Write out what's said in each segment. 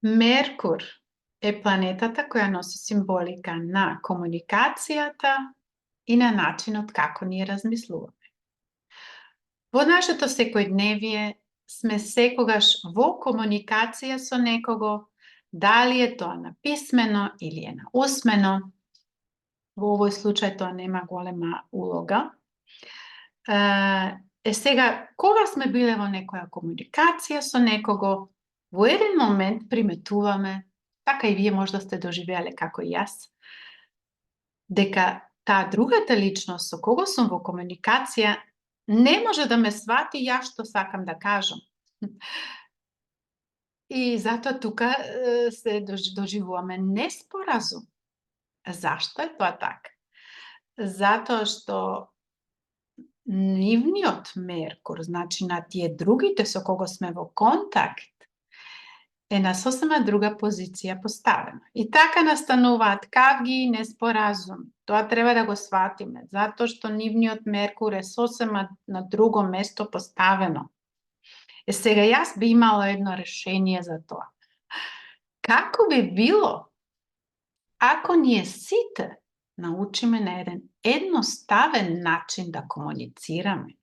Меркур е планетата која носи символика на комуникацијата и на начинот како ние размислуваме. Во нашето секојдневие сме секогаш во комуникација со некого, дали е тоа на писмено или е на усмено. Во овој случај тоа нема голема улога. Сега, кога сме биле во некоја комуникација со некого, во еден момент приметуваме, така и вие можда сте доживеале како и јас, дека таа другата личност со кого сум во комуникација не може да ме свати јас што сакам да кажам. И затоа тука се доживуваме неспоразум. Зашто е тоа така? Затоа што нивниот Меркур, значи на тие другите со кого сме во контакт, е на сосема друга позиција поставена. И така настануваат кавги и неспоразум. Тоа треба да го сватиме, затоа што нивниот Меркур е сосема на друго место поставено. Сега јас би имала едно решение за тоа. Како би било ако ние сите научиме на еден едноставен начин да комуницираме?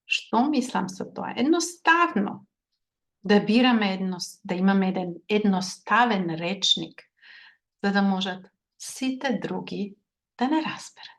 Што мислам со тоа? Едноставно да бираме да имаме еден едноставен речник, за да можат сите други да не разберат.